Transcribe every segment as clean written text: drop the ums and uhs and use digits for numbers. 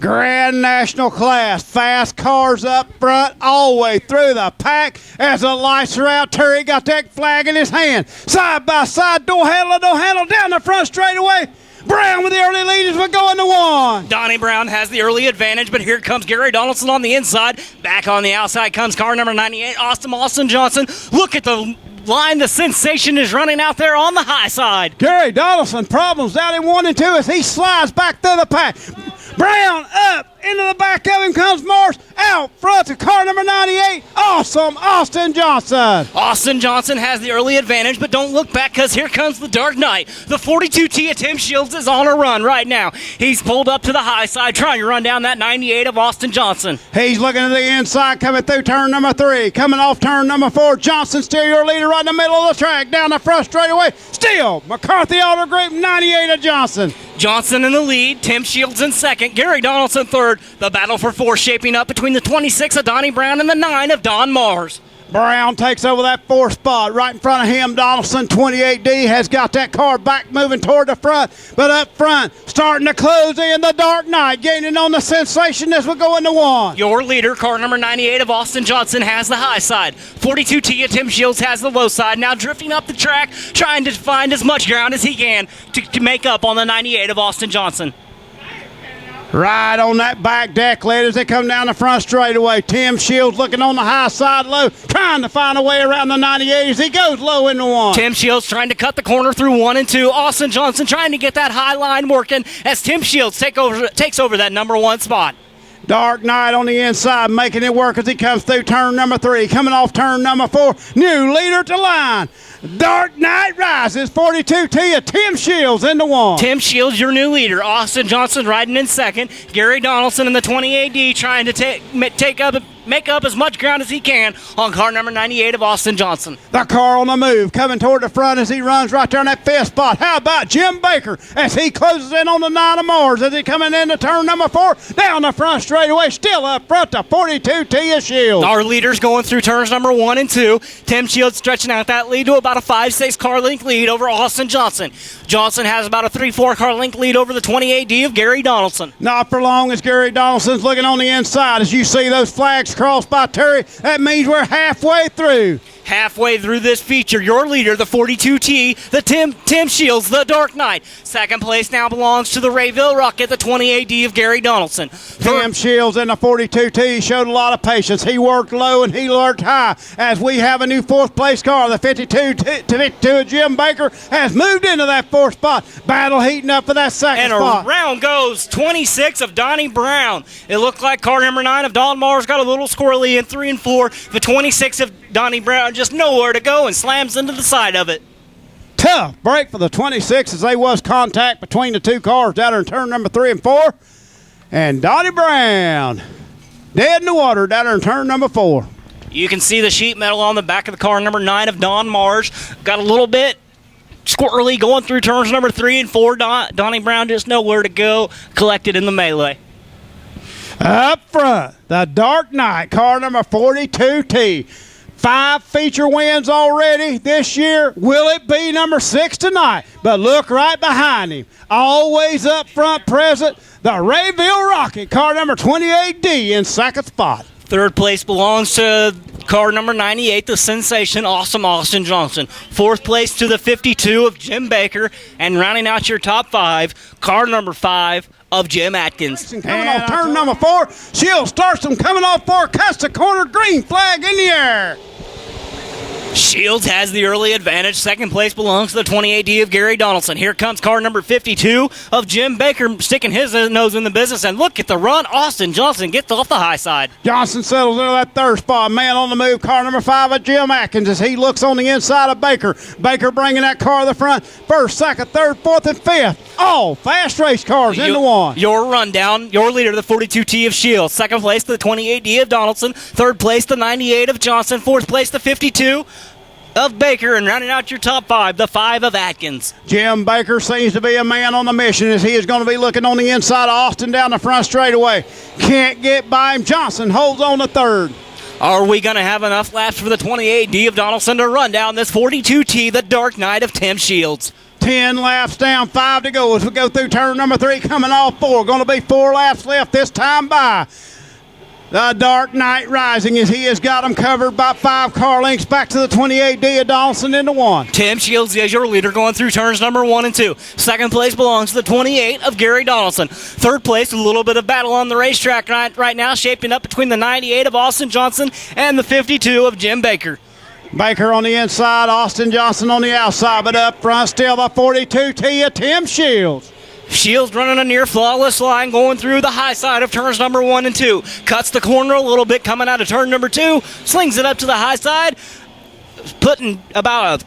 Grand National class. Fast cars up front all the way through the pack as the lights are out. Terry got that flag in his hand. Side by side, don't handle down the front straightaway. Brown with the early lead as we go into one. Donnie Brown has the early advantage, but here comes Gary Donaldson on the inside. Back on the outside comes car number 98, Austin Johnson. Look at the line. The sensation is running out there on the high side. Gary Donaldson problems down in 1 and 2 as he slides back through the pack. Brown up into the back of him comes Morris. Out front to car number 98. Awesome Austin Johnson. Austin Johnson has the early advantage, but don't look back because here comes the Dark Knight. The 42T of Tim Shields is on a run right now. He's pulled up to the high side trying to run down that 98 of Austin Johnson. He's looking to the inside coming through turn number 3. Coming off turn number 4. Johnson still your leader right in the middle of the track. Down the front straightaway. Still McCarthy Auto Group 98 of Johnson. Johnson in the lead, Tim Shields in second, Gary Donaldson third. The battle for 4 shaping up between the 26 of Donnie Brown and the 9 of Don Mars. Brown takes over that 4th spot. Right in front of him, Donaldson, 28D, has got that car back moving toward the front. But up front, starting to close in, the Dark Knight, gaining on the sensation as we go into one. Your leader, car number 98 of Austin Johnson, has the high side. 42T of Tim Shields has the low side. Now drifting up the track, trying to find as much ground as he can to make up on the 98 of Austin Johnson. Right on that back deck, ladies, they come down the front straightaway. Tim Shields looking on the high side low, trying to find a way around the 98 as he goes low into one. Tim Shields trying to cut the corner through 1 and 2. Austin Johnson trying to get that high line working as Tim Shields takes over that number 1 spot. Dark Knight on the inside, making it work as he comes through turn number 3. Coming off turn number 4, new leader to line. Dark Knight rises, 42T of Tim Shields into one. Tim Shields, your new leader. Austin Johnson riding in second. Gary Donaldson in the 28D trying to make up as much ground as he can on car number 98 of Austin Johnson. The car on the move, coming toward the front as he runs right there in that 5th spot. How about Jim Baker as he closes in on the 9 of Mars as he coming into turn number 4. Down the front straightaway, still up front to 42T of Shields. Our leaders going through turns number 1 and 2. Tim Shields stretching out that lead to about a 5-6 car length lead over Austin Johnson. Johnson has about a 3-4 car length lead over the 28D of Gary Donaldson. Not for long as Gary Donaldson's looking on the inside. As you see those flags crossed by Terry, that means we're halfway through. Halfway through this feature, your leader, the 42T, the Tim Shields, the Dark Knight. Second place now belongs to the Rayville Rocket, the 28D of Gary Donaldson. Tim Shields in the 42T showed a lot of patience. He worked low and he worked high as we have a new 4th place car. The 52 of Jim Baker has moved into that 4th spot. Battle heating up for that 2nd spot. And around goes 26 of Donnie Brown. It looked like car number 9 of Don Mars got a little squirrely in 3 and 4. The 26 of Donnie Brown just nowhere to go and slams into the side of it. Tough break for the 26 as there was contact between the 2 cars down there in turn number 3 and 4. And Donnie Brown dead in the water down there in turn number 4. You can see the sheet metal on the back of the car number 9 of Don Mars. Got a little bit squirrely going through turns number 3 and 4. Donnie Brown just nowhere to go, collected in the melee. Up front, the Dark Knight, car number 42T. 5 feature wins already this year. Will it be number 6 tonight? But look right behind him. Always up front present, the Rayville Rocket, car number 28D in 2nd spot. 3rd place belongs to car number 98, the sensation, Awesome Austin Johnson. 4th place to the 52 of Jim Baker. And rounding out your top 5, car number 5 of Jim Atkins. Coming off turn number 4, Shields starts him coming off 4, cuts the corner, green flag in the air. Shields has the early advantage. 2nd place belongs to the 28D of Gary Donaldson. Here comes car number 52 of Jim Baker sticking his nose in the business. And look at the run. Austin Johnson gets off the high side. Johnson settles into that 3rd spot. Man on the move, car number 5 of Jim Atkins as he looks on the inside of Baker. Baker bringing that car to the front. 1st, 2nd, 3rd, 4th, and 5th. All fast race cars into one. Your rundown, your leader, the 42T of Shields. 2nd place, the 28D of Donaldson. 3rd place, the 98 of Johnson. 4th place, the 52 of Baker, and rounding out your top 5, the 5 of Atkins. Jim Baker seems to be a man on the mission as he is going to be looking on the inside of Austin down the front straightaway. Can't get by him. Johnson holds on to 3rd. Are we going to have enough laps for the 28D of Donaldson to run down this 42T, the Dark Knight of Tim Shields? 10 laps down, 5 to go as we go through turn number 3, coming off 4. Going to be 4 laps left this time by the Dark Knight Rising, as he has got them covered by 5 car lengths back to the 28D of Donaldson into 1. Tim Shields is your leader going through turns number 1 and 2. Second place belongs to the 28 of Gary Donaldson. Third place, a little bit of battle on the racetrack right now, shaping up between the 98 of Austin Johnson and the 52 of Jim Baker. Baker on the inside, Austin Johnson on the outside, but up front still the 42T of Tim Shields. Shields running a near flawless line going through the high side of turns number 1 and 2. Cuts the corner a little bit coming out of turn number 2. Slings it up to the high side, putting about a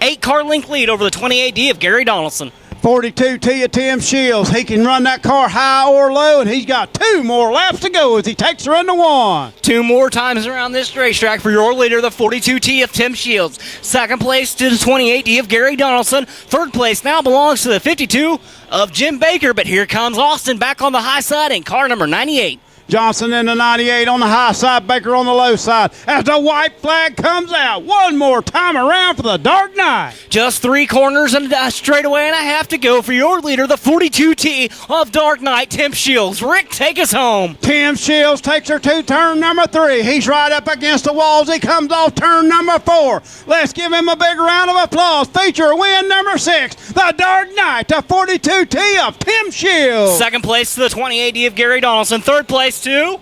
8 car length lead over the 28D of Gary Donaldson. 42T of Tim Shields. He can run that car high or low, and he's got 2 more laps to go as he takes her into 1. 2 more times around this racetrack for your leader, the 42T of Tim Shields. Second place to the 28D of Gary Donaldson. Third place now belongs to the 52 of Jim Baker, but here comes Austin back on the high side in car number 98. Johnson in the 98 on the high side, Baker on the low side. As the white flag comes out, one more time around for the Dark Knight. Just 3 corners and a straightaway and a half to go for your leader, the 42T of Dark Knight, Tim Shields. Rick, take us home. Tim Shields takes her to turn number 3. He's right up against the walls. He comes off turn number 4. Let's give him a big round of applause. Feature win number 6, the Dark Knight, the 42T of Tim Shields. Second place to the 28D of Gary Donaldson. Third place to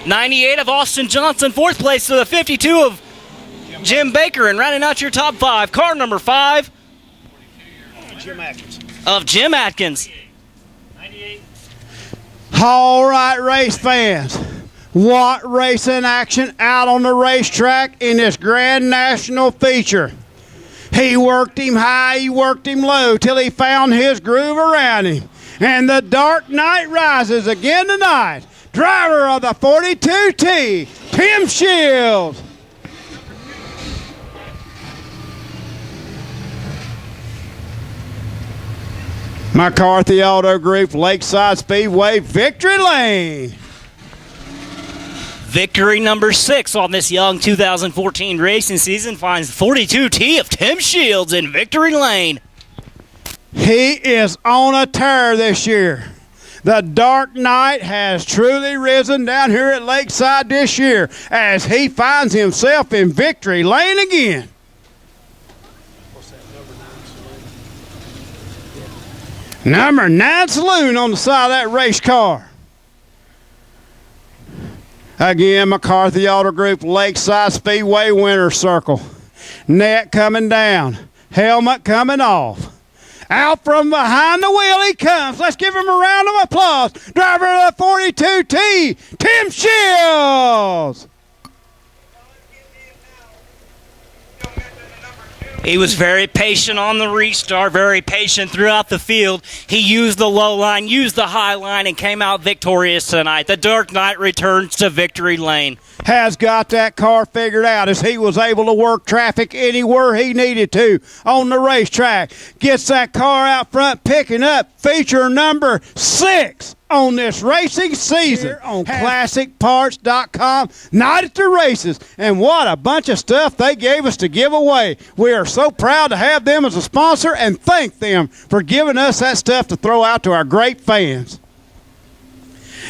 98 of Austin Johnson. Fourth place to the 52 of Jim Baker. And rounding out your top 5, car number 5 of Jim Atkins. 98. All right, race fans. What racing action out on the racetrack in this Grand National feature. He worked him high, he worked him low till he found his groove around him. And the Dark Knight rises again tonight. Driver of the 42T, Tim Shields. McCarthy Auto Group, Lakeside Speedway, Victory Lane. Victory number 6 on this young 2014 racing season finds 42T of Tim Shields in Victory Lane. He is on a tear this year. The Dark Knight has truly risen down here at Lakeside this year as he finds himself in Victory Lane again. Number 9 Saloon on the side of that race car. Again, McCarthy Auto Group, Lakeside Speedway winner's circle. Net coming down, helmet coming off. Out from behind the wheel he comes. Let's give him a round of applause. Driver of the 42T, Tim Shields. He was very patient on the restart, very patient throughout the field. He used the low line, used the high line, and came out victorious tonight. The Dark Knight returns to Victory Lane. Has got that car figured out as he was able to work traffic anywhere he needed to on the racetrack. Gets that car out front, picking up feature number 6 on this racing season here on ClassicParts.com. Night at the races, and what a bunch of stuff they gave us to give away. We are so proud to have them as a sponsor and thank them for giving us that stuff to throw out to our great fans.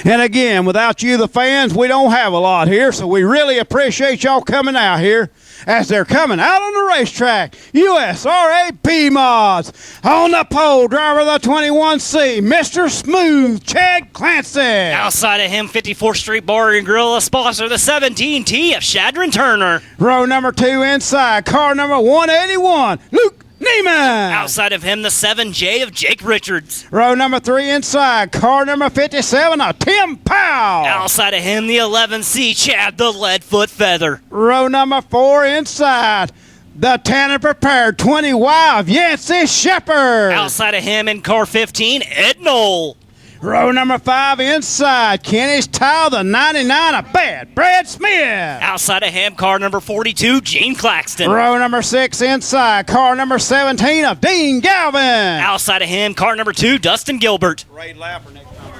And again, without you, the fans, we don't have a lot here, so we really appreciate y'all coming out here as they're coming out on the racetrack. USRA P-Mods. On the pole, driver of the 21C, Mr. Smooth, Chad Clancy. Outside of him, 54th Street Bar and Grill, a sponsor, the 17T of Shadron Turner. Row number 2 inside, car number 181, Luke Neiman. Outside of him, the 7J of Jake Richards. Row number 3 inside, car number 57 of Tim Powell. Outside of him, the 11C, Chad the Leadfoot Feather. Row number 4 inside, the Tanner Prepared 20Y of Yancey Shepherd. Outside of him in car 15, Ed Knoll. Row number 5 inside, Kenny's Tile, the 99 of Bad Brad Smith. Outside of him, car number 42, Gene Claxton. Row number 6 inside, car number 17 of Dean Galvin. Outside of him, car number 2, Dustin Gilbert. Parade lapper next time.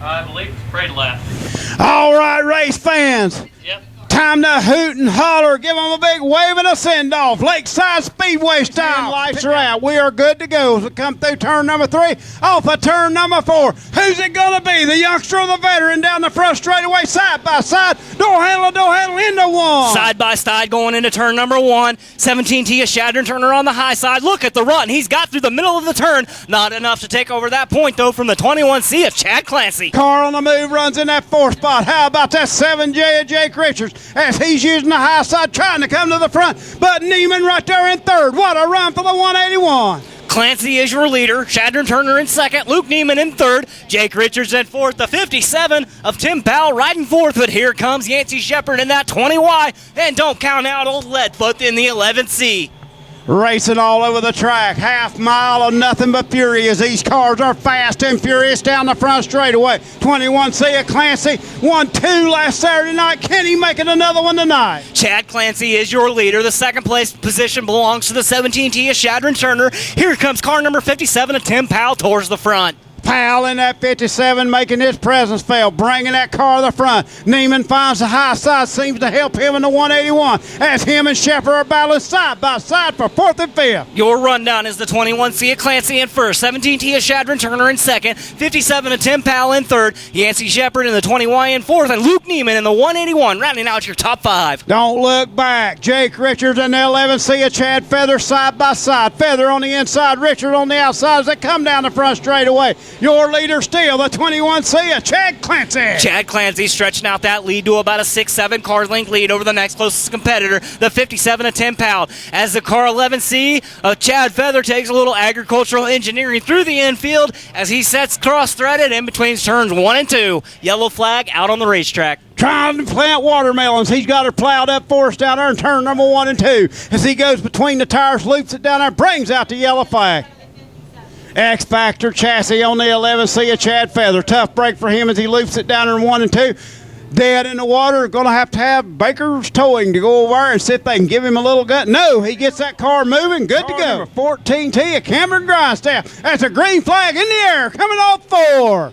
I believe it's parade lap. All right, race fans. Yep. Time to hoot and holler. Give them a big wave and a send-off. Lakeside Speedway style. Lights are out. We are good to go as we come through turn number 3. Off of turn number 4. Who's it going to be? The youngster or the veteran down the front straightaway, side by side. Door handle into one. Side by side going into turn number 1. 17T of Shadron Turner on the high side. Look at the run. He's got through the middle of the turn. Not enough to take over that point, though, from the 21C of Chad Clancy. Car on the move runs in that 4th spot. How about that 7J of Jake Richards as he's using the high side trying to come to the front. But Neiman right there in 3rd. What a run for the 181. Clancy is your leader. Shadron Turner in 2nd. Luke Neiman in 3rd. Jake Richards in 4th. The 57 of Tim Powell riding 4th. But here comes Yancey Shepard in that 20Y. And don't count out old Leadfoot in the 11C. Racing all over the track, half mile of nothing but fury as these cars are fast and furious down the front straightaway. 21C of Clancy, 1-2 last Saturday night. Can he make it another one tonight? Chad Clancy is your leader. The 2nd place position belongs to the 17T of Shadron Turner. Here comes car number 57 of Tim Powell towards the front. Powell in that 57 making his presence felt, bringing that car to the front. Neiman finds the high side, seems to help him in the 181 as him and Shepard are battling side by side for 4th and 5th. Your rundown is the 21C of Clancy in 1st, 17T of Shadron Turner in 2nd, 57 of Tim Powell in 3rd, Yancey Shepard in the 20Y in 4th, and Luke Neiman in the 181, rounding out your top 5. Don't look back. Jake Richards and the 11C of Chad Feather side by side. Feather on the inside, Richard on the outside as they come down the front straightaway. Your leader still, the 21C of Chad Clancy. Chad Clancy stretching out that lead to about a 6-7 car length lead over the next closest competitor, the 57 of Tim Powell. As the car 11C of Chad Feather takes a little agricultural engineering through the infield as he sets cross-threaded in between turns 1 and 2. Yellow flag out on the racetrack. Trying to plant watermelons. He's got her plowed up for us down there in turn number 1 and 2. As he goes between the tires, loops it down there, brings out the yellow flag. X-Factor chassis on the 11C of Chad Feather. Tough break for him as he loops it down in 1 and 2. Dead in the water. Going to have Baker's Towing to go over there and see if they can give him a little gut. No, he gets that car moving. Good to go. 14T of Cameron Grindstaff. That's a green flag in the air coming off 4.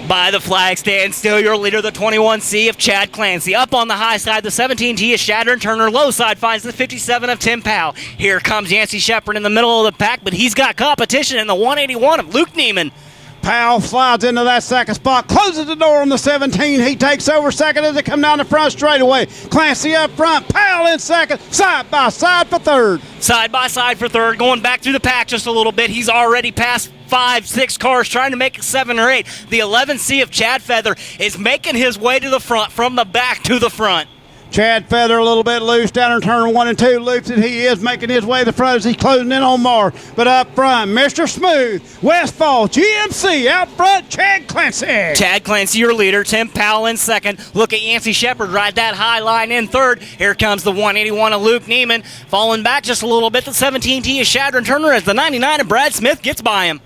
By the flag stand, still your leader, the 21C of Chad Clancy. Up on the high side, the 17T of Shadron Turner. Low side finds the 57 of Tim Powell. Here comes Yancey Shepard in the middle of the pack, but he's got competition in the 181 of Luke Neiman. Powell slides into that 2nd spot, closes the door on the 17. He takes over 2nd as they come down the front straightaway. Clancy up front, Powell in 2nd, side by side for 3rd. Side by side for 3rd, going back through the pack just a little bit. He's already passed 5-6 cars, trying to make it 7 or 8. The 11C of Chad Feather is making his way to the front, from the back to the front. Chad Feather a little bit loose down in turn 1 and 2. Loops it. He is making his way to the front as he's closing in on Marr. But up front, Mr. Smooth, Westfall, GMC out front, Chad Clancy. Chad Clancy, your leader. Tim Powell in 2nd. Look at Yancey Shepard ride that high line in 3rd. Here comes the 181 of Luke Neiman. Falling back just a little bit, the 17T of Shadron Turner as the 99 of Brad Smith gets by him.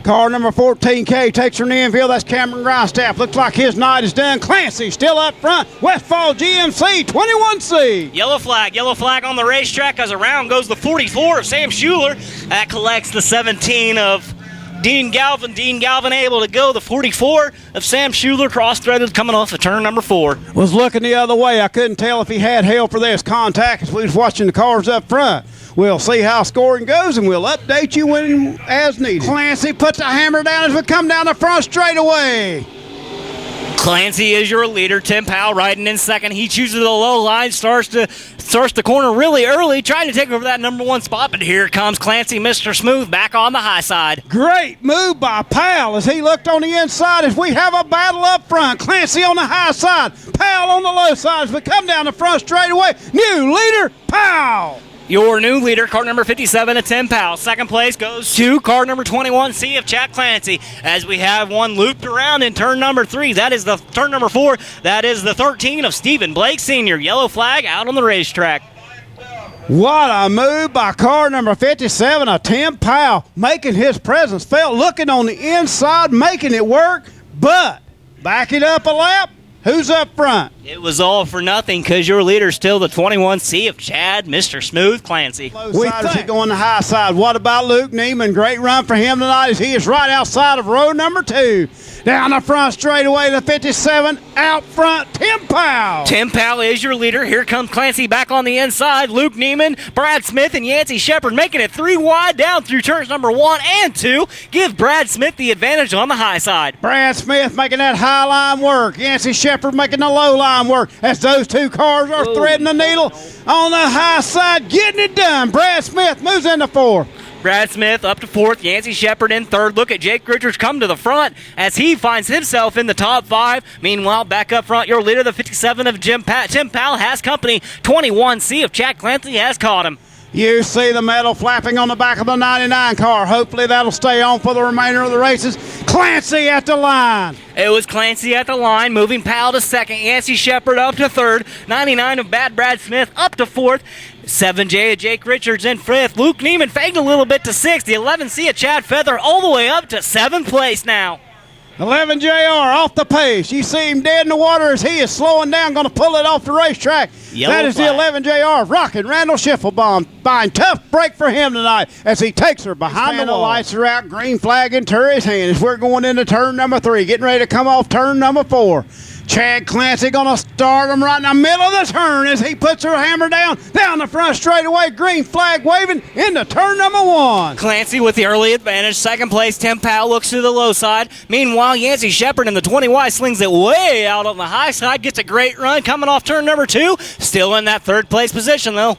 Car number 14K takes her in the infield. That's Cameron Grindstaff. Looks like his night is done. Clancy still up front. Westfall GMC 21C. Yellow flag on the racetrack as around goes the 44 of Sam Schuler. That collects the 17 of Dean Galvin. Dean Galvin able to go. The 44 of Sam Schuler cross-threaded coming off of turn number 4. Was looking the other way. I couldn't tell if he had hell for this contact as we was watching the cars up front. We'll see how scoring goes, and we'll update you when as needed. Clancy puts the hammer down as we come down the front straightaway. Clancy is your leader. Tim Powell riding in 2nd. He chooses the low line, starts the corner really early, trying to take over that number 1 spot. But here comes Clancy, Mr. Smooth, back on the high side. Great move by Powell as he looked on the inside as we have a battle up front. Clancy on the high side, Powell on the low side as we come down the front straightaway. New leader, Powell. Your new leader, car number 57 of Tim Powell. 2nd place goes to car number 21C of Chad Clancy as we have one looped around in turn number 3. That is the turn number 4. That is the 13 of Stephen Blake Sr. Yellow flag out on the racetrack. What a move by car number 57 of Tim Powell, making his presence felt, looking on the inside, making it work, but back it up a lap. Who's up front? It was all for nothing because your leader's still the 21C of Chad, Mr. Smooth Clancy. We think he going the high side. What about Luke Neiman? Great run for him tonight as he is right outside of row number 2. Down the front straightaway, the 57. Out front, Tim Powell. Tim Powell is your leader. Here comes Clancy back on the inside. Luke Neiman, Brad Smith, and Yancey Shepard making it 3 wide down through turns number 1 and 2. Give Brad Smith the advantage on the high side. Brad Smith making that high line work. Yancey Shepard making the low line work as those two cars are threading the needle on the high side, getting it done. Brad Smith moves into 4th. Brad Smith up to 4th, Yancey Shepard in 3rd. Look at Jake Richards come to the front as he finds himself in the top 5. Meanwhile, back up front, your leader, the 57 of Tim Powell, has company. 21C of Chad Clancy has caught him. You see the metal flapping on the back of the 99 car. Hopefully that'll stay on for the remainder of the races. Clancy at the line. It was Clancy at the line, moving Powell to 2nd. Yancey Shepard up to 3rd. 99 of Brad Smith up to 4th. 7J of Jake Richards in 5th. Luke Neiman fading a little bit to 6th. The 11C of Chad Feather all the way up to 7th place now. 11 JR off the pace. You see him dead in the water as he is slowing down, going to pull it off the racetrack. That is the 11 JR rocking Randall Schiffelbaum. Fine, tough break for him tonight as he takes her behind the wall. The lights are out, green flag into his hand as we're going into turn number 3, getting ready to come off turn number 4. Chad Clancy going to start him right in the middle of the turn as he puts her hammer down the front straightaway, green flag waving into turn number 1. Clancy with the early advantage. 2nd place, Tim Powell looks to the low side. Meanwhile, Yancey Shepard in the 20Y slings it way out on the high side, gets a great run coming off turn number 2. Still in that 3rd place position, though.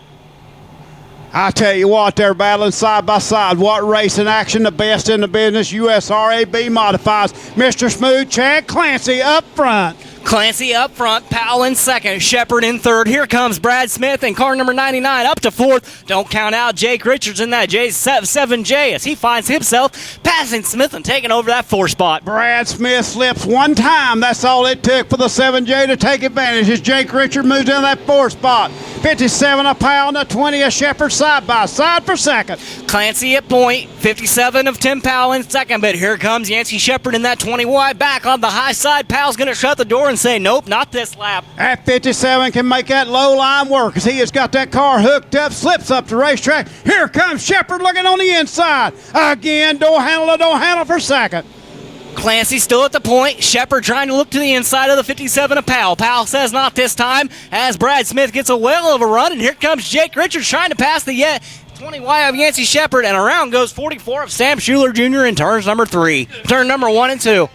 I tell you what, they're battling side by side. What racing action, the best in the business. USRA B modifies. Mr. Smooth, Chad Clancy up front. Clancy up front, Powell in 2nd, Shepard in 3rd. Here comes Brad Smith in car number 99 up to 4th. Don't count out Jake Richards in that 7J as he finds himself passing Smith and taking over that 4 spot. Brad Smith slips one time. That's all it took for the 7J to take advantage as Jake Richards moves into that 4 spot. 57 of Powell and the 20 of Shepard side by side for 2nd. Clancy at point, 57 of Tim Powell in 2nd, but here comes Yancey Shepard in that 20Y back on the high side. Powell's going to shut the door and say, nope, not this lap. At 57 can make that low line work as he has got that car hooked up, slips up the racetrack. Here comes Shepard looking on the inside. Again, door handle for 2nd. Clancy still at the point. Shepard trying to look to the inside of the 57 of Powell. Powell says not this time as Brad Smith gets a whale of a run, and here comes Jake Richards trying to pass the 20Y of Yancey Shepard, and around goes 44 of Sam Schuler Jr. in turns number 3. Turn number 1 and 2.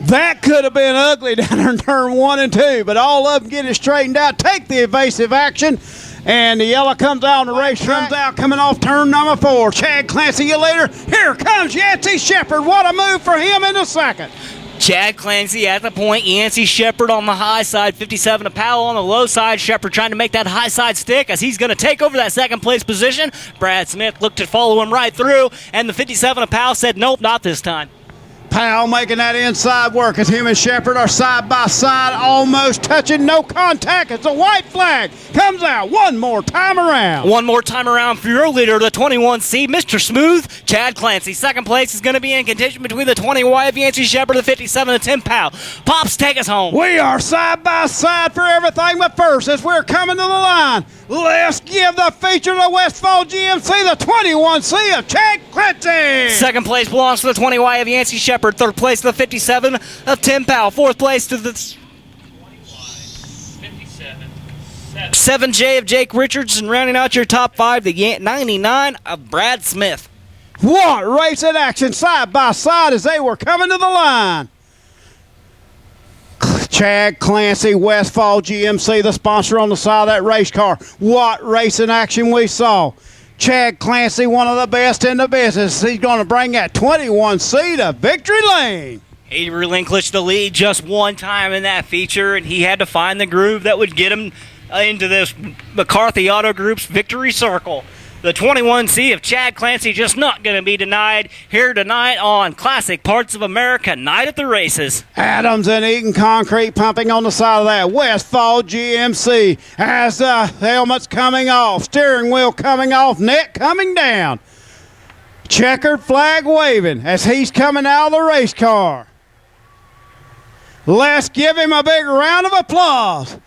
That could have been ugly down there in turn 1 and 2, but all of them get it straightened out, take the evasive action, and the yellow comes out on the racetrack. Comes out coming off turn number 4. Chad Clancy, you later. Here comes Yancey Shepard. What a move for him in the 2nd. Chad Clancy at the point. Yancey Shepard on the high side. 57 of Powell on the low side. Shepard trying to make that high side stick as he's going to take over that 2nd place position. Brad Smith looked to follow him right through, and the 57 of Powell said, nope, not this time. Powell making that inside work as him and Shepard are side by side, almost touching, no contact. It's a white flag. Comes out one more time around. One more time around for your leader, the 21C, Mr. Smooth, Chad Clancy. 2nd place is going to be in contention between the 20Y of Yancey Shepard and the 57 of Tim Powell. Pops, take us home. We are side by side for everything but first as we're coming to the line. Let's give the feature to Westfall GMC, the 21C of Chad Clancy. 2nd place belongs to the 20Y of Yancey Shepard. 3rd place to the 57 of Tim Powell. 4th place to the 7J of Jake Richards. And rounding out your top 5, the 99 of Brad Smith. What racing action side by side as they were coming to the line. Chad Clancy, Westfall GMC, the sponsor on the side of that race car. What racing action we saw. Chad Clancy, one of the best in the business. He's going to bring that 21C to victory lane. He relinquished the lead just one time in that feature, and he had to find the groove that would get him into this McCarthy Auto Group's victory circle. The 21C of Chad Clancy just not going to be denied here tonight on Classic Parts of America Night at the Races. Adams and Eaton Concrete pumping on the side of that. Westfall GMC has the helmets coming off, steering wheel coming off, net coming down. Checkered flag waving as he's coming out of the race car. Let's give him a big round of applause.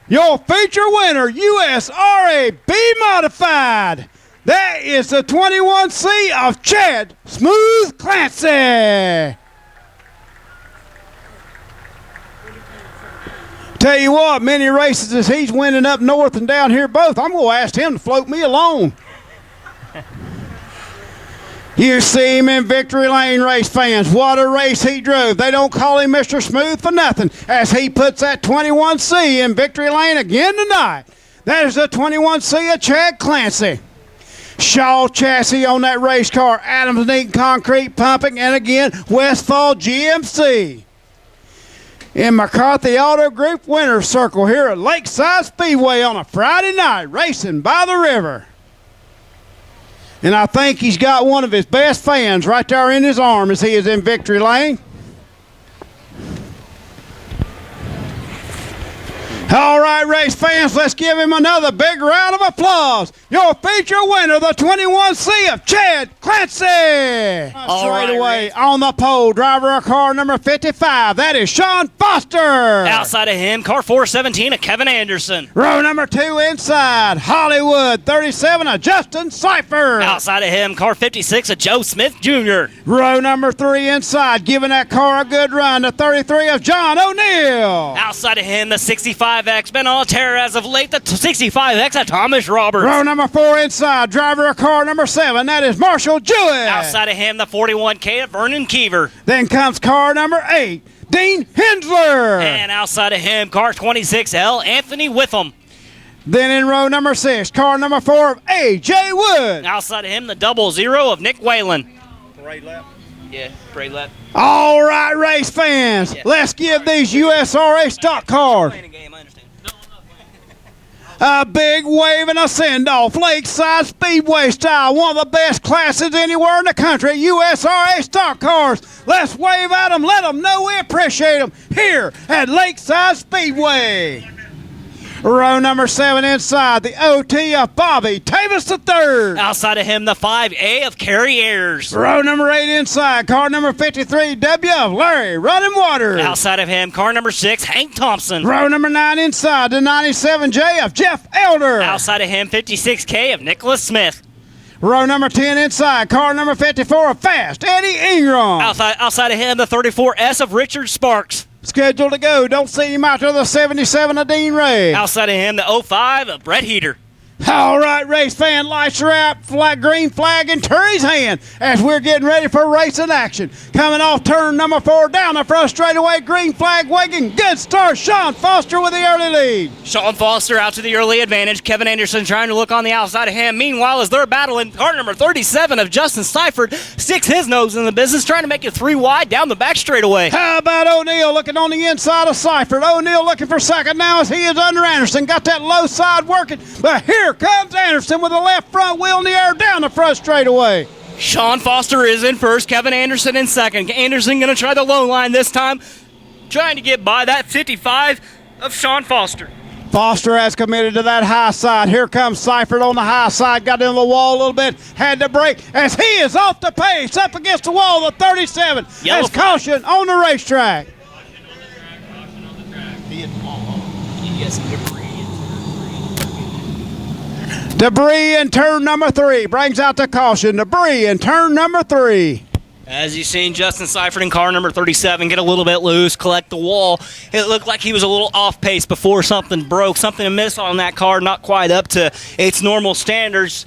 Your feature winner, USRA B Modified. That is the 21C of Chad Smooth Clancy. Tell you what, many races as he's winning up north and down here both, I'm going to ask him to float me along. You see him in Victory Lane, race fans. What a race he drove. They don't call him Mr. Smooth for nothing as he puts that 21C in Victory Lane again tonight. That is the 21C of Chad Clancy. Shaw chassis on that race car. Adams Neat Concrete Pumping, and again, Westfall GMC. In McCarthy Auto Group winner's circle here at Lakeside Speedway on a Friday night, racing by the river. And I think he's got one of his best fans right there in his arm as he is in Victory Lane. All right, race fans, let's give him another big round of applause. Your feature winner, the 21C of Chad Clancy. Straight away on the pole, driver of car number 55. That is Sean Foster. Outside of him, car 417 of Kevin Anderson. Row number 2 inside, Hollywood 37 of Justin Seifert. Outside of him, car 56 of Joe Smith Jr. Row number 3 inside, giving that car a good run, the 33 of John O'Neill. Outside of him, the 65X been on a tear as of late, the 65X of Thomas Roberts. Row number 4 inside, driver of car number 7, that is Marshall Jewett. Outside of him, the 41K of Vernon Keever. Then comes car number 8, Dean Hensler. And outside of him, car 26L, Anthony Witham. Then in row number 6, car number 4 of A.J. Wood. Outside of him, the 00 of Nick Whalen. Parade lap? Yeah, parade lap. All right, race fans, let's give these USRA stock cars a big wave and a send-off. Lakeside Speedway style, one of the best classes anywhere in the country. USRA stock cars. Let's wave at them, let them know we appreciate them here at Lakeside Speedway. Row number 7 inside, the OT of Bobby Tavis III. Outside of him, the 5A of Kerry Ayers. Row number 8 inside, car number 53, W of Larry Running Waters. Outside of him, car number 6, Hank Thompson. Row number 9 inside, the 97J of Jeff Elder. Outside of him, 56K of Nicholas Smith. Row number 10 inside, car number 54 of Fast Eddie Ingram. Outside of him, the 34S of Richard Sparks. Scheduled to go. Don't see him out to the 77 of Dean Ray. Outside of him, the 05 of Brett Heater. All right, race fan, lights are out, green flag in Terry's hand as we're getting ready for racing action. Coming off turn number 4 down the front straightaway, green flag waving. Good start, Sean Foster with the early lead. Sean Foster out to the early advantage. Kevin Anderson trying to look on the outside of him. Meanwhile, as they're battling, car number 37 of Justin Seifert sticks his nose in the business, trying to make it 3 wide down the back straightaway. How about O'Neill looking on the inside of Seifert? O'Neill looking for second now as he is under Anderson. Got that low side working, but here comes Anderson with the left front wheel in the air down the front straightaway. Sean Foster is in first, Kevin Anderson in second. Anderson going to try the low line this time, trying to get by that 55 of Sean Foster. Foster has committed to that high side. Here comes Seifert on the high side. Got in the wall a little bit. Had to brake as he is off the pace. Up against the wall, the 37. That's caution on the racetrack. Caution on the track. Yes, debris in turn number 3 brings out the caution. Debris in turn number 3. As you've seen Justin Seifert in car number 37 get a little bit loose, collect the wall. It looked like he was a little off pace before something broke. Something amiss on that car, not quite up to its normal standards.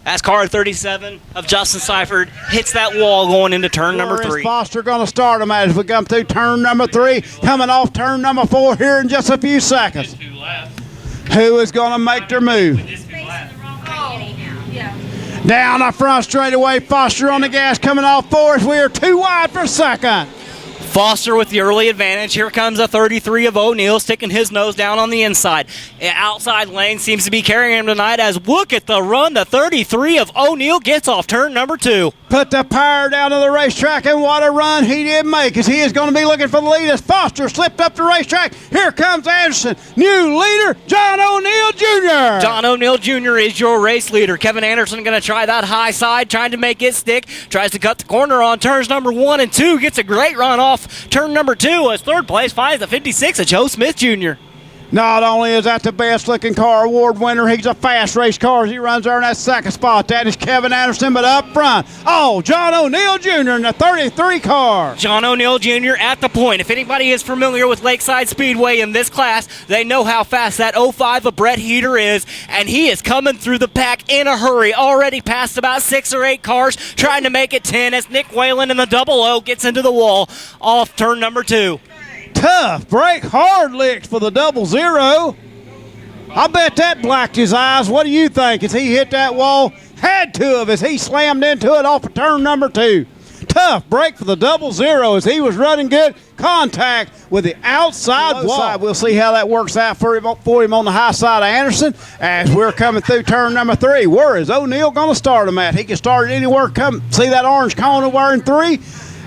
As car 37 of Justin Seifert hits that wall going into turn number 3. Where is Foster going to start him at as we come through turn number 3? Coming off turn number 4 here in just a few seconds. Who is going to make their move? Down the front straightaway, Foster on the gas coming off 4 as we are 2 wide for second. Foster with the early advantage. Here comes a 33 of O'Neill sticking his nose down on the inside. Outside lane seems to be carrying him tonight as look at the run. The 33 of O'Neill gets off turn number 2. Put the power down to the racetrack, and what a run he did make as he is going to be looking for the lead as Foster slipped up the racetrack. Here comes Anderson. New leader, John O'Neill Jr. John John O'Neill Jr. is your race leader. Kevin Anderson going to try that high side, trying to make it stick. Tries to cut the corner on turns number 1 and 2. Gets a great run off turn number 2 as third place finds the 56 of Joe Smith Jr. Not only is that the best looking car award winner, he's a fast race car as he runs there in that second spot. That is Kevin Anderson, but up front, John O'Neill Jr. in the 33 car. John O'Neill Jr. at the point. If anybody is familiar with Lakeside Speedway in this class, they know how fast that 05 of Brett Heater is, and he is coming through the pack in a hurry. Already passed about 6 or 8 cars, trying to make it 10 as Nick Whalen in the double O gets into the wall off turn number 2. Tough break, hard licks for the 00. I bet that blacked his eyes. What do you think as he hit that wall? Had to have as he slammed into it off of turn number 2. Tough break for the 00 as he was running good. Contact with the outside wall. We'll see how that works out for him on the high side of Anderson as we're coming through turn number 3. Where is O'Neill going to start him at? He can start it anywhere. Come see that orange cone wearing 3.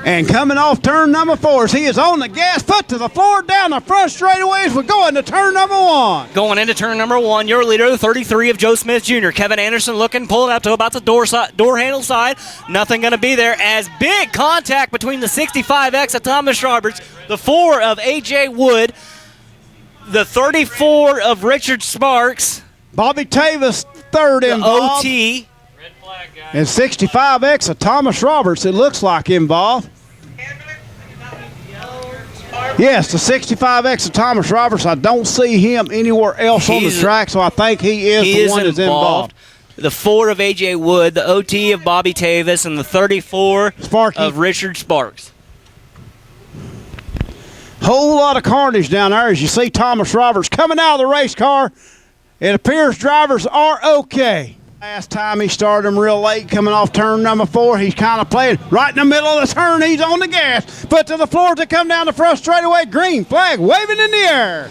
And coming off turn number 4 as he is on the gas, foot to the floor, down the front straightaways. We're going to turn number 1. Going into turn number 1, your leader, the 33 of Joe Smith Jr. Kevin Anderson looking, pulling up to about the door handle side. Nothing going to be there as big contact between the 65X of Thomas Roberts, the 4 of A.J. Wood, the 34 of Richard Sparks. Bobby Tavis third involved. OT. And 65X of Thomas Roberts, it looks like involved. Yes, the 65X of Thomas Roberts. I don't see him anywhere else on the track, so I think he is the one that's involved. The 4 of A.J. Wood, the OT of Bobby Tavis, and the 34 of Richard Sparks. Whole lot of carnage down there as you see Thomas Roberts coming out of the race car. It appears drivers are okay. Last time he started him real late coming off turn number 4. He's kind of playing right in the middle of the turn. He's on the gas. Foot to the floor to come down the front straightaway. Green flag waving in the air.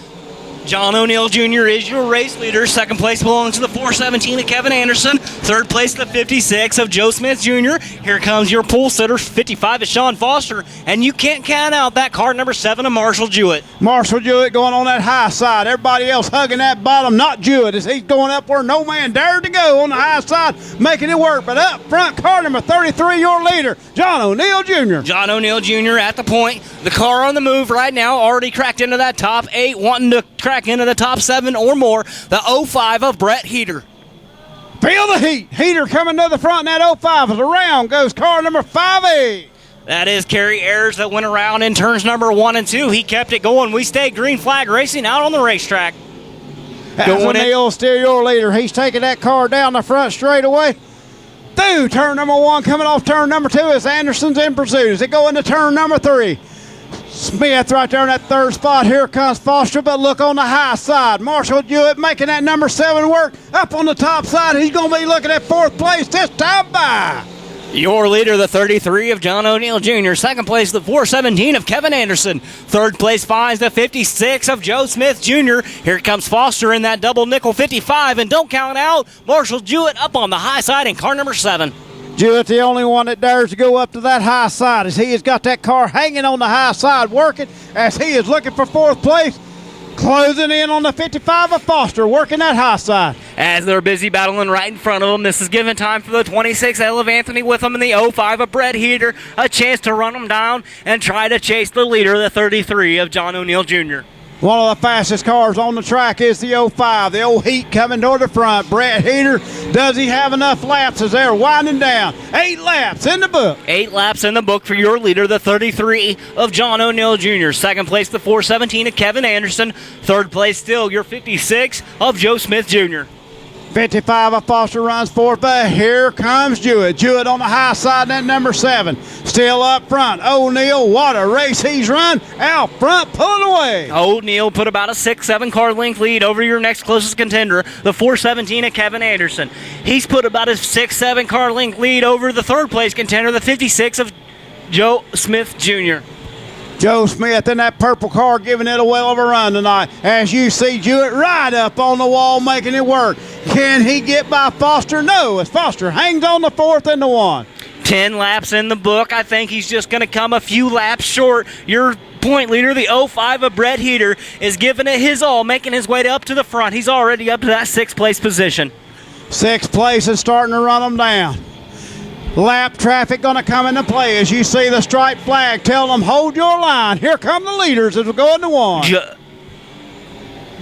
John O'Neill Jr. is your race leader. Second place belongs to the 417 of Kevin Anderson. Third place, the 56 of Joe Smith Jr. Here comes your pole sitter, 55 of Sean Foster. And you can't count out that car number 7 of Marshall Jewett. Marshall Jewett going on that high side. Everybody else hugging that bottom, not Jewett, as he's going up where no man dared to go on the high side, making it work. But up front, car number 33, your leader, John O'Neill Jr. John O'Neill Jr. at the point. The car on the move right now, already cracked into that top 8, wanting to crack into the top 7 or more. The 05 of Brett Heater. Feel the heat. Heater coming to the front in that 05 as around goes car number 5A. That is Kerry Ayers that went around in turns number 1 and 2. He kept it going. We stayed green flag racing out on the racetrack. O'Neill still your leader. He's taking that car down the front straightaway. Through turn number 1, coming off turn number 2 as Anderson's in pursuit. As they go into turn number 3. Smith right there in that third spot. Here comes Foster, but look on the high side. Marshall Jewett making that number 7 work. Up on the top side, he's going to be looking at 4th place this time by. Your leader, the 33 of John O'Neill Jr. Second place, the 417 of Kevin Anderson. Third place finds the 56 of Joe Smith Jr. Here comes Foster in that double nickel 55, and don't count out Marshall Jewett up on the high side in car number 7. Jewett the only one that dares to go up to that high side as he has got that car hanging on the high side working as he is looking for 4th place. Closing in on the 55 of Foster, working that high side. As they're busy battling right in front of them, this is giving time for the 26 of Anthony with them and the 05 of Brett Heater a chance to run them down and try to chase the leader, the 33 of John O'Neill Jr. One of the fastest cars on the track is the 05. The old Heat coming toward the front. Brett Heater, does he have enough laps as they're winding down? 8 laps in the book. 8 laps in the book for your leader, the 33 of John O'Neill Jr. Second place, the 417 of Kevin Anderson. Third place, still your 56 of Joe Smith Jr. 55 of Foster runs 4th, but here comes Jewett. Jewett on the high side, that number 7. Still up front. O'Neill, what a race he's run. Out front, pulling away. O'Neill put about a 6-7 car length lead over your next closest contender, the 417 of Kevin Anderson. He's put about a 6-7 car length lead over the third place contender, the 56 of Joe Smith Jr. Joe Smith in that purple car giving it a well of a run tonight. As you see Jewett right up on the wall making it work. Can he get by Foster? No, as Foster hangs on the 4th and the 1. 10 laps in the book. I think he's just going to come a few laps short. Your point leader, the 05 of Brett Heater, is giving it his all, making his way up to the front. He's already up to that 6th place position. 6th place is starting to run them down. Lap traffic going to come into play as you see the stripe flag. Tell them, hold your line. Here come the leaders as we go into one.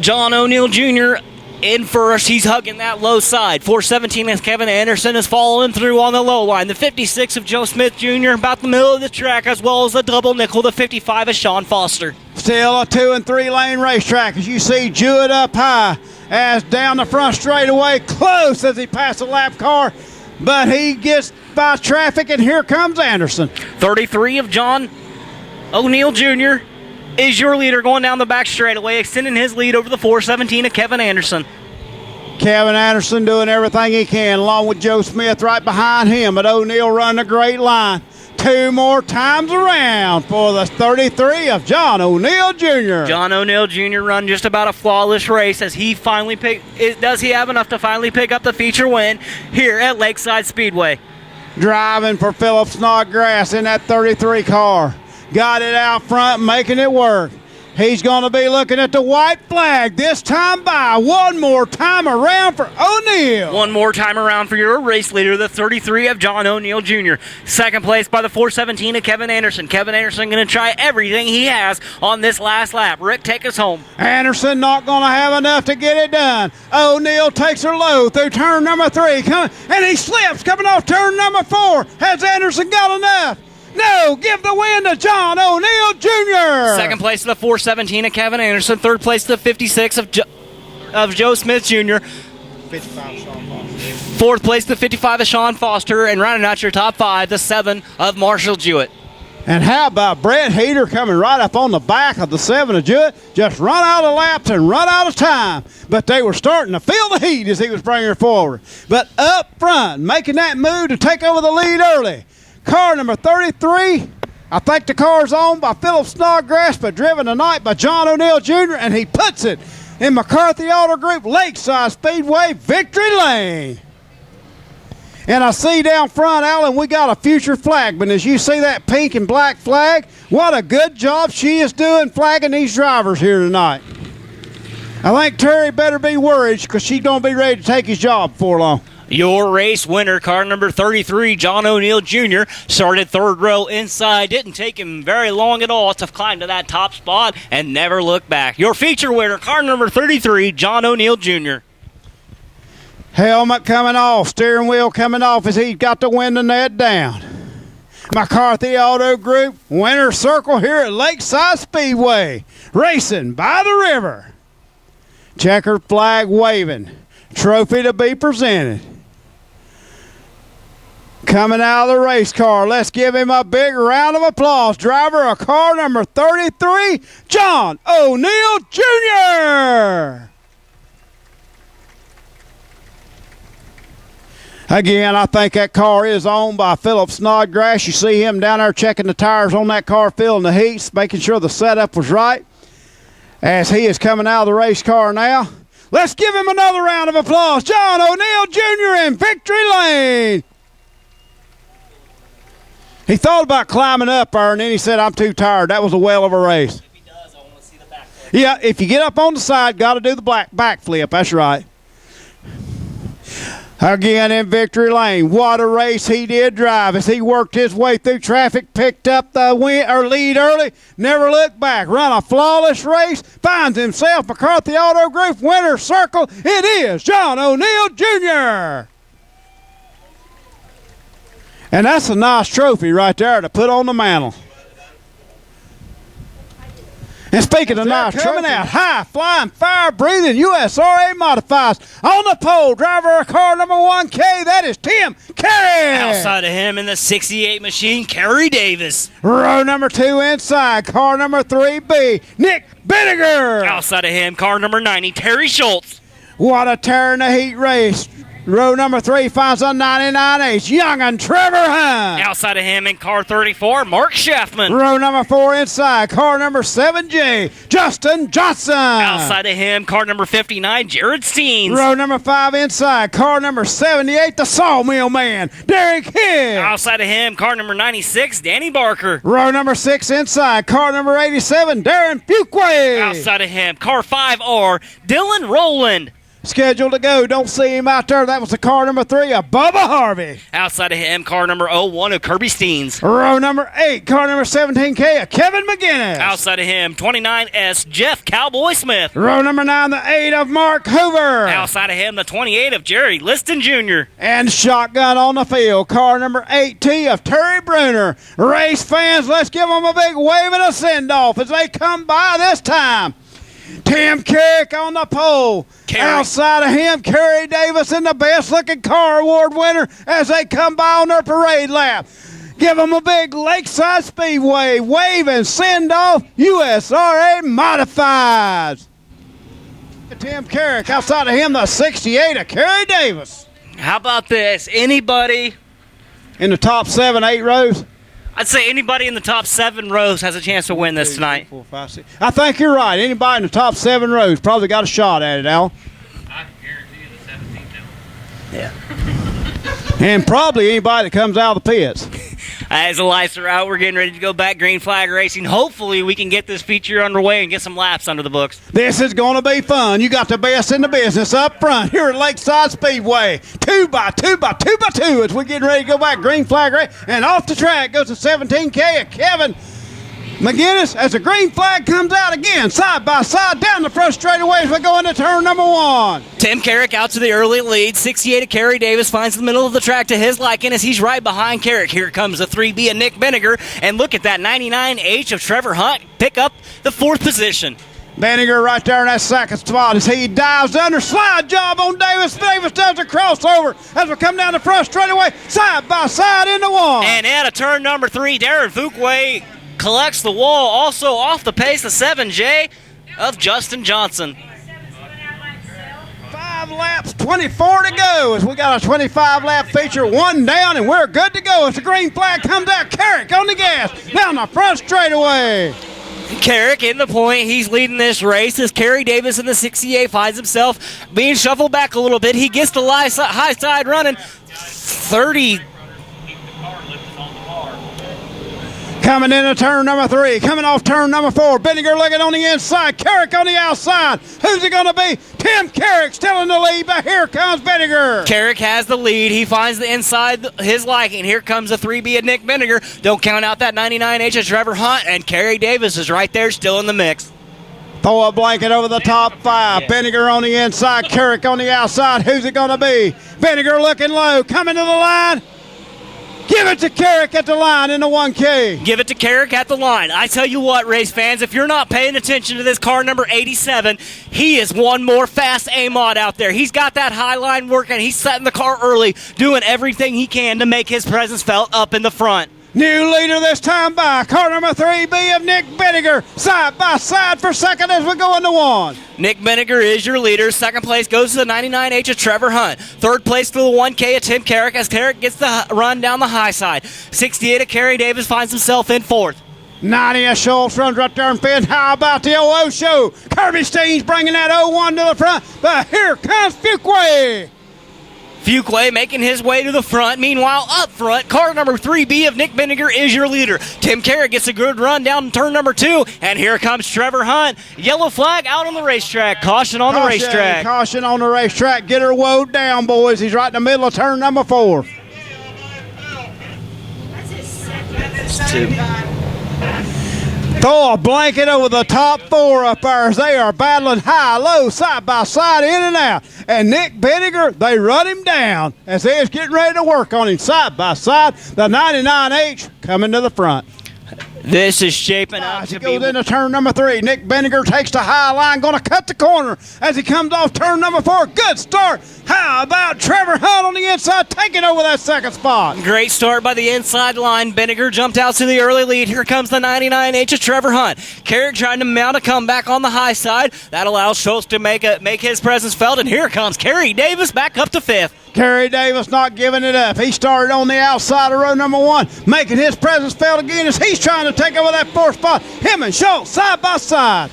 John O'Neill Jr. in first. He's hugging that low side. 417 as Kevin Anderson is following through on the low line. The 56 of Joe Smith Jr. about the middle of the track, as well as the double nickel, the 55 of Sean Foster. Still a 2 and 3 lane racetrack as you see Jewett up high as down the front straightaway, close as he passed the lap car, but he gets by traffic, and here comes Anderson. 33 of John O'Neill Jr. is your leader going down the back straightaway, extending his lead over the 417 of Kevin Anderson. Kevin Anderson doing everything he can, along with Joe Smith right behind him, but O'Neill running a great line. 2 more times around for the 33 of John O'Neill Jr. John O'Neill Jr. run just about a flawless race as he finally does he have enough to finally pick up the feature win here at Lakeside Speedway. Driving for Philip Snodgrass in that 33 car. Got it out front, making it work. He's going to be looking at the white flag this time by. One more time around for O'Neill. One more time around for your race leader, the 33 of John O'Neill Jr. 2nd place by the 417 of Kevin Anderson. Kevin Anderson going to try everything he has on this last lap. Rick, take us home. Anderson not going to have enough to get it done. O'Neill takes her low through turn number 3. And he slips coming off turn number 4. Has Anderson got enough? No, give the win to John O'Neill Jr. 2nd place to the 417 of Kevin Anderson. 3rd place to the 56 of Joe Smith Jr. 55 Sean Foster. 4th place to the 55 of Sean Foster. And rounding out your top 5, the 7 of Marshall Jewett. And how about Brett Heater coming right up on the back of the 7 of Jewett? Just run out of laps and run out of time. But they were starting to feel the heat as he was bringing her forward. But up front, making that move to take over the lead early. Car number 33, I think the car's owned by Philip Snodgrass, but driven tonight by John O'Neill Jr., and he puts it in McCarthy Auto Group Lakeside Speedway Victory Lane. And I see down front, Alan, we got a future flagman. As you see that pink and black flag, what a good job she is doing flagging these drivers here tonight. I think Terry better be worried because she's going to be ready to take his job before long. Your race winner, car number 33, John O'Neill Jr., started 3rd row inside. Didn't take him very long at all to climb to that top spot and never look back. Your feature winner, car number 33, John O'Neill Jr. Helmet coming off, steering wheel coming off as he's got to win the net down. McCarthy Auto Group, winner circle here at Lakeside Speedway. Racing by the river. Checkered flag waving. Trophy to be presented. Coming out of the race car, let's give him a big round of applause. Driver of car number 33, John O'Neill Jr. Again, I think that car is owned by Philip Snodgrass. You see him down there checking the tires on that car, feeling the heat, making sure the setup was right. As he is coming out of the race car now, let's give him another round of applause. John O'Neill Jr. in Victory Lane. He thought about climbing up there, and then he said, I'm too tired. That was a whale of a race. If he does, I want to see the back flip. Yeah, if you get up on the side, got to do the back flip. That's right. Again in Victory Lane. What a race he did drive as he worked his way through traffic, picked up the lead early, never looked back. Run a flawless race, finds himself McCarthy Auto Group winner circle. It is John O'Neill Jr. And that's a nice trophy right there to put on the mantle. And speaking of nice, coming out high, flying, fire-breathing USRA modifieds on the pole. Driver of car number 1K, that is Tim Carey. Outside of him in the 68 machine, Kerry Davis. Row number 2 inside, car number 3B, Nick Benninger. Outside of him, car number 90, Terry Schultz. What a tear in the heat race. Row number 3 finds a 99H, Young and Trevor Hunt. Outside of him in car 34, Mark Schaffman. Row number 4 inside, car number 7J, Justin Johnson. Outside of him, car number 59, Jared Steens. Row number 5 inside, car number 78, the Sawmill Man, Derek Hill. Outside of him, car number 96, Danny Barker. Row number 6 inside, car number 87, Darren Fuquay. Outside of him, car 5R, Dylan Rowland. Scheduled to go. Don't see him out there. That was the car number 3 of Bubba Harvey. Outside of him, car number 01 of Kirby Steens. Row number 8, car number 17K of Kevin McGinnis. Outside of him, 29S, Jeff Cowboy Smith. Row number 9, the 8 of Mark Hoover. Outside of him, the 28 of Jerry Liston Jr. And shotgun on the field, car number 8T of Terry Bruner. Race fans, let's give them a big wave and a send-off as they come by this time. Tim Carrick on the pole. Outside of him, Kerry Davis in the Best Looking Car Award winner as they come by on their parade lap. Give them a big Lakeside Speedway wave and send off USRA Modifieds. Tim Carrick, outside of him, the 68 of Kerry Davis. How about this? Anybody in the top 7, 8 rows? I'd say anybody in the top 7 rows has a chance to win this tonight. 4, 5, 6. I think you're right. Anybody in the top 7 rows probably got a shot at it, Al. I can guarantee you the 17th. Yeah. And probably anybody that comes out of the pits. As the lights are out, we're getting ready to go back green flag racing. Hopefully we can get this feature underway and get some laps under the books. This is going to be fun. You got the best in the business up front here at Lakeside Speedway. 2 by 2 by 2 by 2 as we're getting ready to go back green flag racing. And off the track goes the 17K of Kevin McGinnis as the green flag comes out again, side by side, down the front straightaway as we go into turn number 1. Tim Carrick out to the early lead. 68 of Kerry Davis finds the middle of the track to his liking as he's right behind Carrick. Here comes the 3B of Nick Benniger, and look at that 99H of Trevor Hunt pick up the 4th position. Benniger right there in that 2nd spot as he dives under. Slide job on Davis. Davis does a crossover as we come down the front straightaway, side by side into 1. And out of turn number 3, Darren Fuquay collects the wall. Also off the pace, the 7J of Justin Johnson. 5 laps, 24 to go as we got a 25-lap feature, 1 down, and we're good to go as the green flag comes out. Carrick on the gas, down the front straightaway. Carrick in the point. He's leading this race as Kerry Davis in the 68 finds himself being shuffled back a little bit. He gets the high side running. 30. Coming into turn number 3, coming off turn number 4. Benniger looking on the inside, Carrick on the outside. Who's it going to be? Tim Carrick still in the lead, but here comes Benniger. Carrick has the lead. He finds the inside his liking. Here comes the 3B of Nick Benniger. Don't count out that 99H of Trevor Hunt, and Kerry Davis is right there still in the mix. Throw a blanket over the top 5. Benniger on the inside, Carrick on the outside. Who's it going to be? Benniger looking low, coming to the line. Give it to Carrick at the line in the 1K. Give it to Carrick at the line. I tell you what, race fans, if you're not paying attention to this car number 87, he is one more fast A-Mod out there. He's got that high line working. He's setting the car early, doing everything he can to make his presence felt up in the front. New leader this time by car number 3B of Nick Benniger, side by side for second as we go into 1. Nick Benniger is your leader. Second place goes to the 99H of Trevor Hunt. Third place for the 1K of Tim Carrick as Carrick gets the run down the high side. 68 of Kerry Davis finds himself in 4th. 90 of Schultz runs right there in 5th. How about the 00 show? Kirby Steens bringing that 01 to the front, but here comes Fuquay. Fuquay making his way to the front. Meanwhile, up front, car number 3B of Nick Benniger is your leader. Tim Carrick gets a good run down turn number 2, and here comes Trevor Hunt. Yellow flag out on the racetrack. Caution on the racetrack. Caution on the racetrack. Get her woed down, boys. He's right in the middle of turn number 4. That's 2. Throw a blanket over the top 4 up there as they are battling high, low, side by side, in and out. And Nick Benniger, they run him down as they is getting ready to work on him side by side. The 99H coming to the front. This is shaping up As he to goes be... into turn number 3, Nick Benniger takes the high line, going to cut the corner as he comes off turn number 4. Good start. How about Trevor Hunt on the inside taking over that second spot? Great start by the inside line. Benniger jumped out to the early lead. Here comes the 99H of Trevor Hunt. Carrick trying to mount a comeback on the high side. That allows Schultz to make his presence felt, and here comes Kerry Davis back up to 5th. Kerry Davis not giving it up. He started on the outside of row number 1, making his presence felt again as he's trying to take over that 4th spot. Him and Schultz side by side.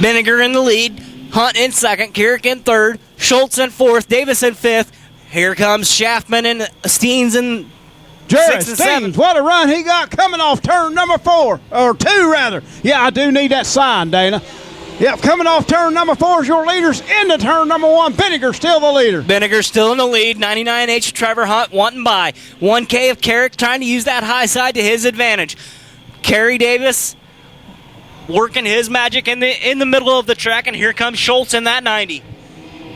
Benninger in the lead, Hunt in 2nd, Carrick in 3rd, Schultz in 4th, Davis in 5th. Here comes Schaffman and Steens in Jared 6 and 7. Steens, what a run he got coming off turn number 4, or 2 rather. Yeah, I do need that sign, Dana. Yep, coming off turn number 4 is your leaders into turn number 1. Benninger still the leader. Benninger still in the lead. 99H of Trevor Hunt wanting by. 1K of Carrick trying to use that high side to his advantage. Kerry Davis working his magic in the middle of the track, and here comes Schultz in that 90.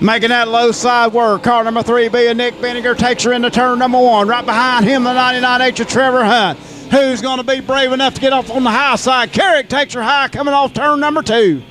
Making that low side work. Car number 3B of Nick Benninger takes her into turn number 1. Right behind him, the 99H of Trevor Hunt. Who's going to be brave enough to get off on the high side? Carrick takes her high coming off turn number 2.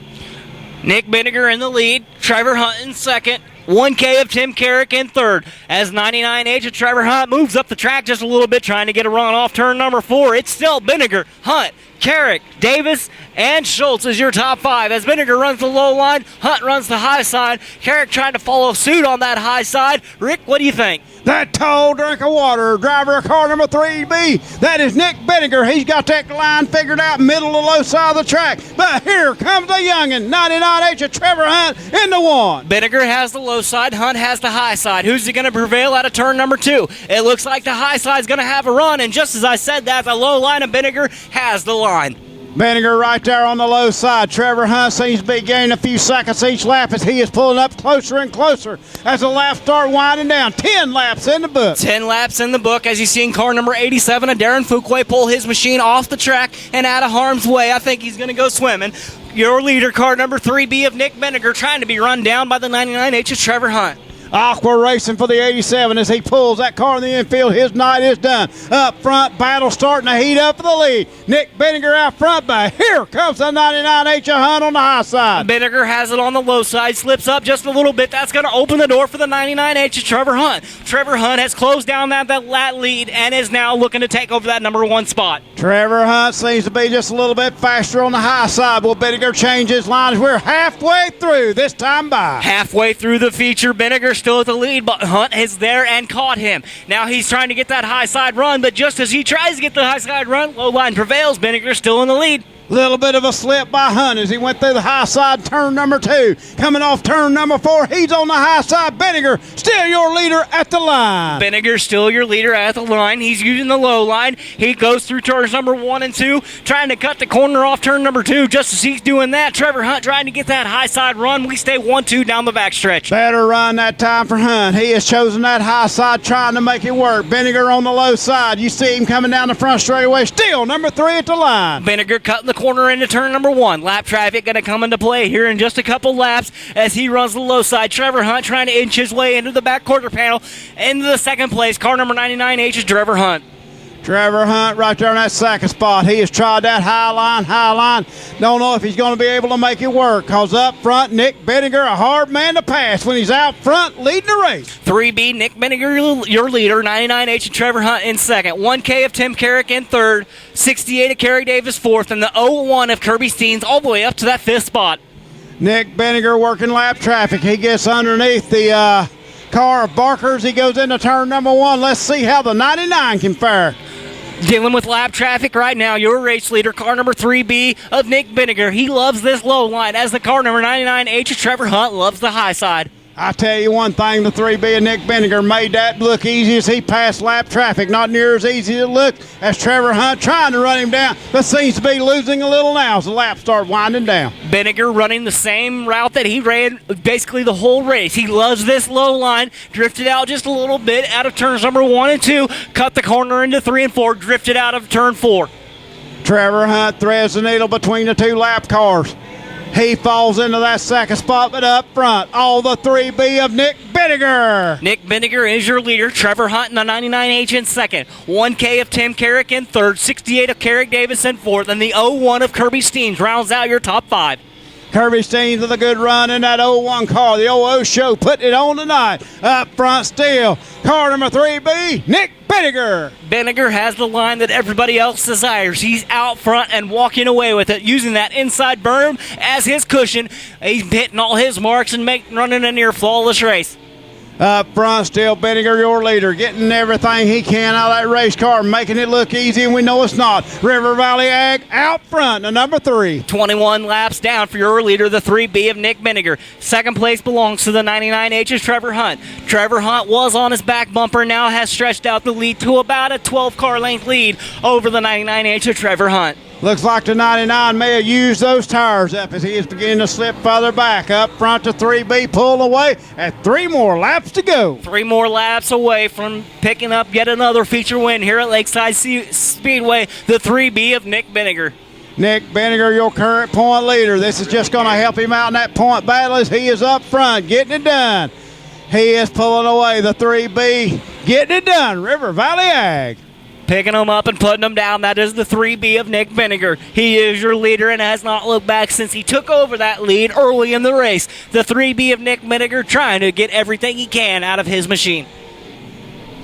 Nick Benninger in the lead. Trevor Hunt in 2nd. 1K of Tim Carrick in 3rd. As 99H of Trevor Hunt moves up the track just a little bit, trying to get a run off turn number 4. It's still Benninger, Hunt, Carrick, Davis, and Schultz is your top 5. As Benninger runs the low line, Hunt runs the high side. Carrick trying to follow suit on that high side. Rick, what do you think? That tall drink of water, driver of car number 3B. That is Nick Benninger. He's got that line figured out, middle to low side of the track. But here comes the youngin', 99H of Trevor Hunt into 1. Benninger has the low side, Hunt has the high side. Who's going to prevail out of turn number 2? It looks like the high side's going to have a run, and just as I said that, the low line of Benninger has the line. Benninger right there on the low side. Trevor Hunt seems to be gaining a few seconds each lap as he is pulling up closer and closer as the laps start winding down. 10 laps in the book. 10 laps in the book as you see in car number 87 of Darren Fuquay pull his machine off the track and out of harm's way. I think he's going to go swimming. Your leader, car number 3B of Nick Benninger, trying to be run down by the 99H of Trevor Hunt. Aqua racing for the 87 as he pulls that car in the infield. His night is done. Up front, battle starting to heat up for the lead. Nick Benninger out front, but here comes the 99H of Hunt on the high side. Benninger has it on the low side, slips up just a little bit. That's going to open the door for the 99H of Trevor Hunt. Trevor Hunt has closed down that lead and is now looking to take over that number 1 spot. Trevor Hunt seems to be just a little bit faster on the high side. Will Benninger change his line as we're halfway through this time by? Halfway through the feature, Benninger still at the lead, but Hunt is there and caught him. Now he's trying to get that high side run, but just as he tries to get the high side run, low line prevails. Benninger still in the lead. Little bit of a slip by Hunt as he went through the high side turn number 2. Coming off turn number 4, he's on the high side. Benninger still your leader at the line. Benninger still your leader at the line. He's using the low line. He goes through turns number 1 and 2, trying to cut the corner off turn number 2. Just as he's doing that, Trevor Hunt trying to get that high side run. We stay 1-2 down the backstretch. Better run that time for Hunt. He has chosen that high side, trying to make it work. Benninger on the low side. You see him coming down the front straightaway. Still number 3 at the line. Benninger cutting the corner into turn number 1. Lap traffic going to come into play here in just a couple laps as he runs the low side. Trevor Hunt trying to inch his way into the back quarter panel into the second place. Car number 99H is Trevor Hunt. Trevor Hunt right there in that second spot. He has tried that high line. Don't know if he's going to be able to make it work, because up front, Nick Benninger, a hard man to pass when he's out front leading the race. 3B, Nick Benninger, your leader. 99H and Trevor Hunt in 2nd. 1K of Tim Carrick in 3rd. 68 of Kerry Davis 4th. And the 01 of Kirby Steens all the way up to that 5th spot. Nick Benninger working lap traffic. He gets underneath the car of Barker's. He goes into turn number 1. Let's see how the 99 can fare. Dealing with lap traffic right now, your race leader, car number 3B of Nick Benninger. He loves this low line, as the car number 99H of Trevor Hunt loves the high side. I tell you one thing, the 3B of Nick Benninger made that look easy as he passed lap traffic. Not near as easy as it looked as Trevor Hunt trying to run him down, but seems to be losing a little now as the laps start winding down. Benninger running the same route that he ran basically the whole race. He loves this low line, drifted out just a little bit out of turns number 1 and 2, cut the corner into 3 and 4, drifted out of turn 4. Trevor Hunt threads the needle between the 2 lap cars. He falls into that second spot, but up front, all the 3B of Nick Benninger. Nick Benninger is your leader. Trevor Hunt in the 99H in 2nd. 1K of Tim Carrick in 3rd. 68 of Carrick Davis in 4th. And the 01 of Kirby Steens rounds out your top 5. Kirby Steens with a good run in that 01 car. The OO show putting it on tonight. Up front still, car number 3B, Nick Benninger. Benninger has the line that everybody else desires. He's out front and walking away with it, using that inside berm as his cushion. He's hitting all his marks and running a near flawless race. Up front still, Benninger, your leader, getting everything he can out of that race car, making it look easy, and we know it's not. River Valley Ag out front, the number 3. 21 laps down for your leader, the 3B of Nick Benninger. Second place belongs to the 99H's Trevor Hunt. Trevor Hunt was on his back bumper, now has stretched out the lead to about a 12-car length lead over the 99H of Trevor Hunt. Looks like the 99 may have used those tires up as he is beginning to slip further back. Up front to 3B, pulling away at 3 more laps to go. 3 more laps away from picking up yet another feature win here at Lakeside Speedway, the 3B of Nick Benninger. Nick Benninger, your current point leader. This is just going to help him out in that point battle as he is up front, getting it done. He is pulling away the 3B, getting it done. River Valley Ag. Picking them up and putting them down. That is the 3B of Nick Benninger. He is your leader and has not looked back since he took over that lead early in the race. The 3B of Nick Benninger trying to get everything he can out of his machine.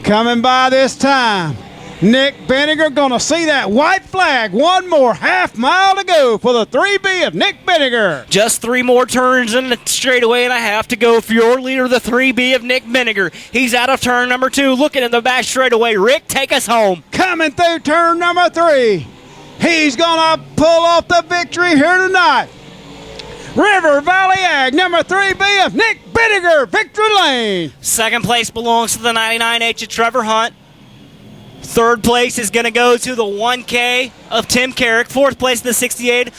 Coming by this time, Nick Benninger going to see that white flag. 1 more half mile to go for the 3B of Nick Benninger. Just 3 more turns in the straightaway and a half to go for your leader, the 3B of Nick Benninger. He's out of turn number 2, looking at the back straightaway. Rick, take us home. Coming through turn number 3. He's going to pull off the victory here tonight. River Valley Ag, number 3B of Nick Benninger, victory lane. Second place belongs to the 99H of Trevor Hunt. Third place is going to go to the 1K of Tim Carrick. Fourth place, the 68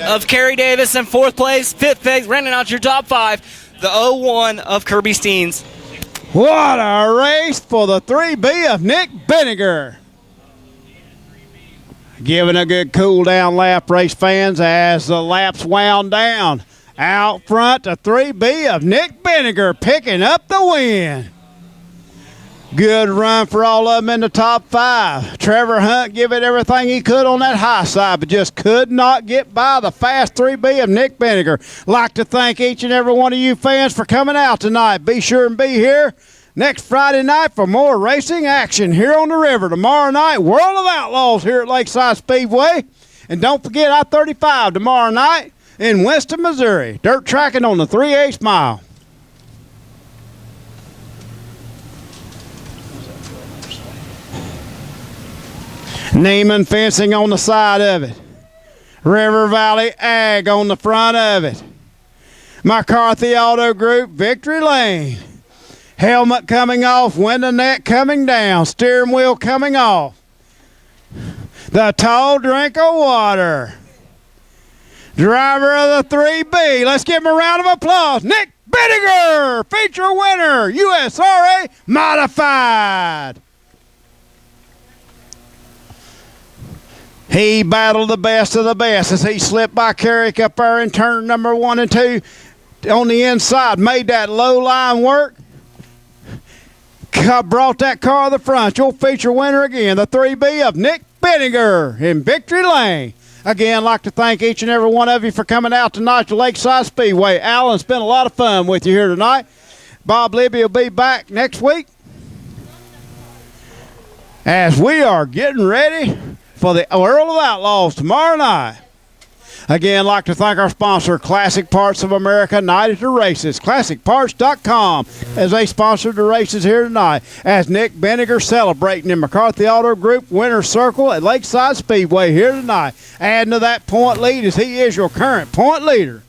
of Kerry Davis. And fourth place, fifth place, rounding out your top 5, the 01 of Kirby Steens. What a race for the 3B of Nick Benninger. Giving a good cool down lap, race fans, as the laps wound down. Out front, the 3B of Nick Benninger picking up the win. Good run for all of them in the top 5. Trevor Hunt giving everything he could on that high side, but just could not get by the fast 3B of Nick Benninger. Like to thank each and every one of you fans for coming out tonight. Be sure and be here next Friday night for more racing action here on the river. Tomorrow night, World of Outlaws here at Lakeside Speedway. And don't forget I-35 tomorrow night in Winston, Missouri. Dirt tracking on the 3/8 mile. Neiman Fencing on the side of it. River Valley Ag on the front of it. McCarthy Auto Group, victory lane. Helmet coming off, window net coming down, steering wheel coming off. The tall drink of water. Driver of the 3B, let's give him a round of applause. Nick Benninger, feature winner, USRA Modified. He battled the best of the best as he slipped by Carrick up there in turn number 1 and 2 on the inside. Made that low line work. Brought that car to the front. Your feature winner again, the 3B of Nick Benninger in victory lane. Again, I'd like to thank each and every one of you for coming out tonight to Lakeside Speedway. Alan, it's been a lot of fun with you here tonight. Bob Libby will be back next week as we are getting ready for the World of Outlaws tomorrow night. Again, I'd like to thank our sponsor, Classic Parts of America, Night at the Races, ClassicParts.com, as they sponsored the races here tonight, as Nick Benninger celebrating in McCarthy Auto Group Winner's Circle at Lakeside Speedway here tonight. Adding to that point lead as he is your current point leader.